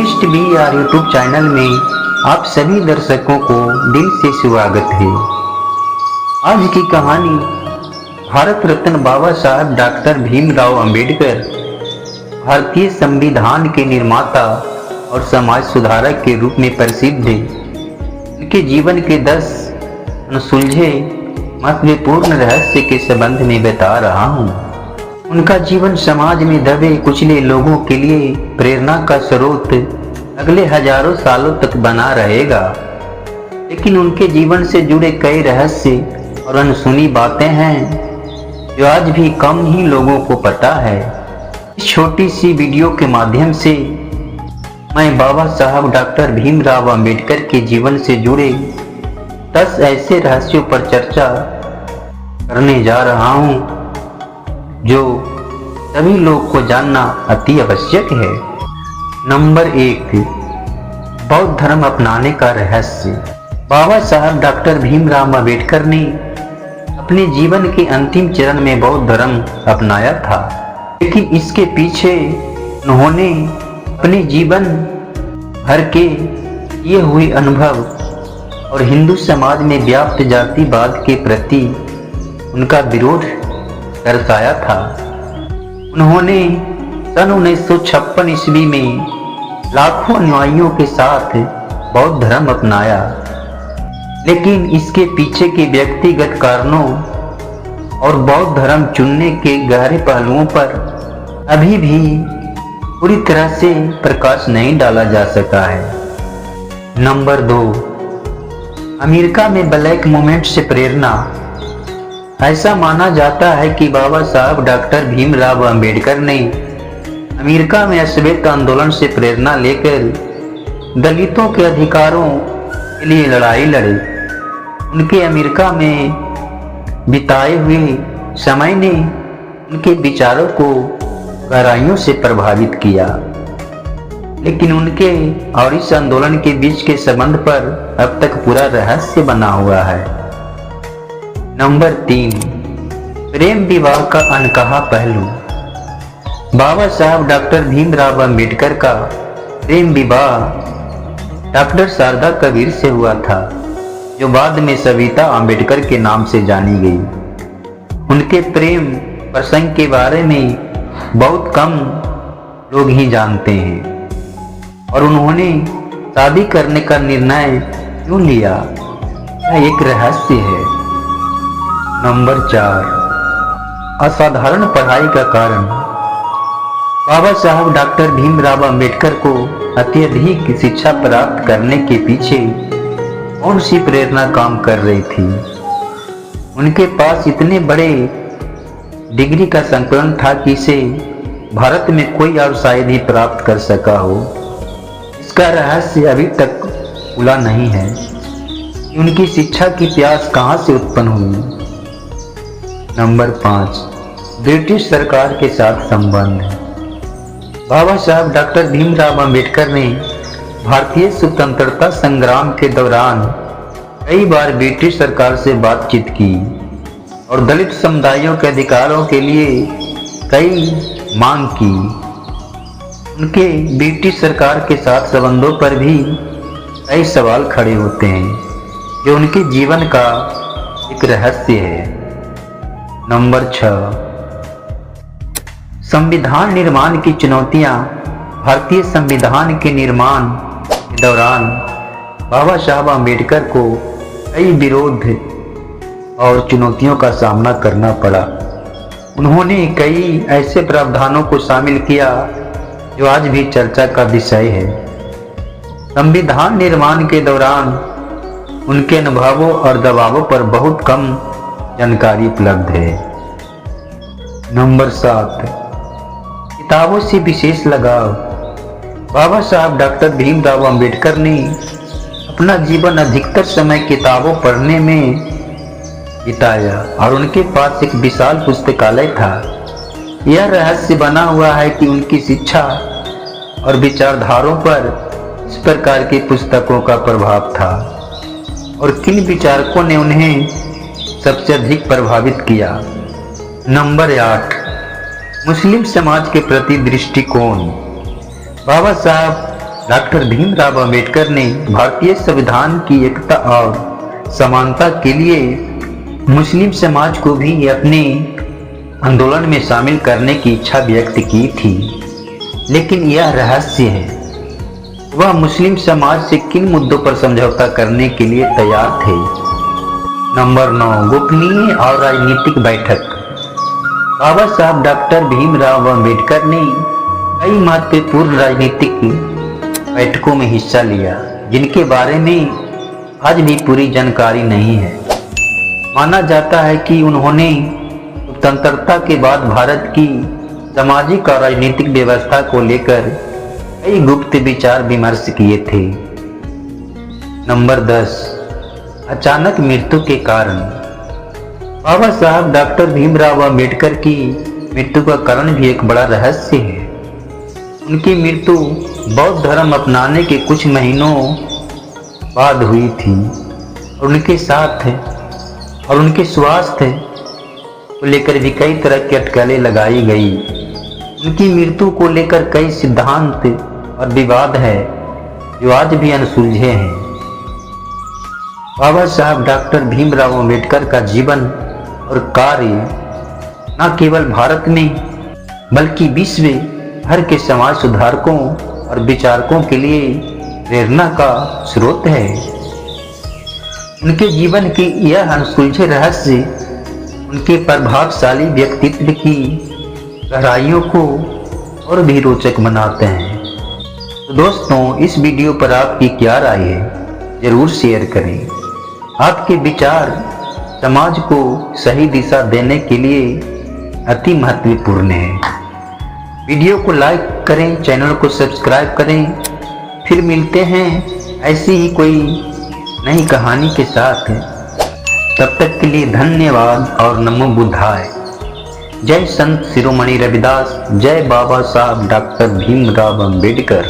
Honest be R YouTube channel में आप सभी दर्शकों को दिल से स्वागत है। आज की कहानी भारत रत्न बाबा साहब डॉक्टर भीमराव अंबेडकर, भारतीय संविधान के निर्माता और समाज सुधारक के रूप में प्रसिद्ध है। उनके जीवन के 10 अनसुलझे महत्वपूर्ण रहस्य के संबंध में बता रहा हूँ। उनका जीवन समाज में दबे कुचले लोगों के लिए प्रेरणा का स्रोत अगले हजारों सालों तक बना रहेगा। लेकिन उनके जीवन से जुड़े कई रहस्य और अनसुनी बातें हैं जो आज भी कम ही लोगों को पता है। इस छोटी सी वीडियो के माध्यम से मैं बाबा साहब डॉक्टर भीमराव अंबेडकर के जीवन से जुड़े 10 ऐसे रहस्यों पर चर्चा करने जा रहा हूँ जो सभी लोग को जानना अति आवश्यक है। नंबर 1, बौद्ध धर्म अपनाने का रहस्य। बाबा साहब डॉक्टर भीमराव अंबेडकर ने अपने जीवन के अंतिम चरण में बौद्ध धर्म अपनाया था, लेकिन इसके पीछे उन्होंने अपने जीवन भर के किए हुए अनुभव और हिंदू समाज में व्याप्त जातिवाद के प्रति उनका विरोध दर्शाया था। उन्होंने सन 1956 ईस्वी में लाखों अनुयायियों के साथ बौद्ध धर्म अपनाया, लेकिन इसके पीछे के व्यक्तिगत कारणों और बौद्ध धर्म चुनने के गहरे पहलुओं पर अभी भी पूरी तरह से प्रकाश नहीं डाला जा सका है। नंबर 2, अमेरिका में ब्लैक मूवमेंट से प्रेरणा। ऐसा माना जाता है कि बाबा साहब डॉक्टर भीमराव अंबेडकर ने अमेरिका में श्वेत आंदोलन से प्रेरणा लेकर दलितों के अधिकारों के लिए लड़ाई लड़ी। उनके अमेरिका में बिताए हुए समय ने उनके विचारों को गहराइयों से प्रभावित किया, लेकिन उनके और इस आंदोलन के बीच के संबंध पर अब तक पूरा रहस्य बना हुआ है। नंबर 3, प्रेम विवाह का अनकहा पहलू। बाबा साहब डॉक्टर भीमराव अंबेडकर का प्रेम विवाह डॉक्टर शारदा कबीर से हुआ था, जो बाद में सविता अंबेडकर के नाम से जानी गई। उनके प्रेम प्रसंग के बारे में बहुत कम लोग ही जानते हैं और उन्होंने शादी करने का निर्णय क्यों लिया, यह एक रहस्य है। नंबर 4, असाधारण पढ़ाई का कारण। बाबा साहब डॉक्टर भीमराव अंबेडकर को अत्यधिक शिक्षा प्राप्त करने के पीछे कौन सी प्रेरणा काम कर रही थी? उनके पास इतने बड़े डिग्री का संकलन था कि इसे भारत में कोई और शायद ही प्राप्त कर सका हो। इसका रहस्य अभी तक खुला नहीं है कि उनकी शिक्षा की प्यास कहाँ से उत्पन्न हुई। नंबर 5, ब्रिटिश सरकार के साथ संबंध। बाबा साहब डॉक्टर भीमराव अंबेडकर ने भारतीय स्वतंत्रता संग्राम के दौरान कई बार ब्रिटिश सरकार से बातचीत की और दलित समुदायों के अधिकारों के लिए कई मांग की। उनके ब्रिटिश सरकार के साथ संबंधों पर भी कई सवाल खड़े होते हैं जो उनके जीवन का एक रहस्य है। नंबर 6, संविधान निर्माण की चुनौतियां। भारतीय संविधान के निर्माण के दौरान बाबा साहब अंबेडकर को कई विरोध और चुनौतियों का सामना करना पड़ा। उन्होंने कई ऐसे प्रावधानों को शामिल किया जो आज भी चर्चा का विषय है। संविधान निर्माण के दौरान उनके अनुभवों और दबावों पर बहुत कम जानकारी उपलब्ध है। नंबर 7, किताबों से विशेष लगाव। बाबा साहब डॉक्टर भीमराव अंबेडकर ने अपना जीवन अधिकतर समय किताबों पढ़ने में बिताया और उनके पास एक विशाल पुस्तकालय था। यह रहस्य बना हुआ है कि उनकी शिक्षा और विचारधारों पर इस प्रकार की पुस्तकों का प्रभाव था और किन विचारकों ने उन्हें सबसे अधिक प्रभावित किया। नंबर 8, मुस्लिम समाज के प्रति दृष्टिकोण। बाबा साहब डॉक्टर भीमराव अंबेडकर ने भारतीय संविधान की एकता और समानता के लिए मुस्लिम समाज को भी अपने आंदोलन में शामिल करने की इच्छा व्यक्त की थी, लेकिन यह रहस्य है वह मुस्लिम समाज से किन मुद्दों पर समझौता करने के लिए तैयार थे। नंबर 9, गोपनीय और राजनीतिक बैठक। बाबा साहब डॉक्टर भीमराव अंबेडकर ने कई महत्वपूर्ण राजनीतिक बैठकों में हिस्सा लिया, जिनके बारे में आज भी पूरी जानकारी नहीं है। माना जाता है कि उन्होंने स्वतंत्रता के बाद भारत की सामाजिक और राजनीतिक व्यवस्था को लेकर कई गुप्त विचार विमर्श किए थे। नंबर 10, अचानक मृत्यु के कारण। बाबा साहब डॉक्टर भीमराव अंबेडकर की मृत्यु का कारण भी एक बड़ा रहस्य है। उनकी मृत्यु बौद्ध धर्म अपनाने के कुछ महीनों बाद हुई थी और उनके साथ और उनके स्वास्थ्य को लेकर भी कई तरह की अटकलें लगाई गई। उनकी मृत्यु को लेकर कई सिद्धांत और विवाद है जो आज भी अनसुलझे हैं। बाबा साहब डॉक्टर भीमराव अंबेडकर का जीवन और कार्य न केवल भारत में बल्कि विश्व भर के समाज सुधारकों और विचारकों के लिए प्रेरणा का स्रोत है। उनके जीवन के यह अनसुलझे रहस्य उनके प्रभावशाली व्यक्तित्व की गहराइयों को और भी रोचक बनाते हैं। तो दोस्तों, इस वीडियो पर आपकी क्या राय है जरूर शेयर करें। आपके विचार समाज को सही दिशा देने के लिए अति महत्वपूर्ण है। वीडियो को लाइक करें, चैनल को सब्सक्राइब करें। फिर मिलते हैं ऐसी ही कोई नई कहानी के साथ। तब तक के लिए धन्यवाद और नमो बुद्धाय। जय संत शिरोमणि रविदास, जय बाबा साहब डॉक्टर भीमराव अंबेडकर।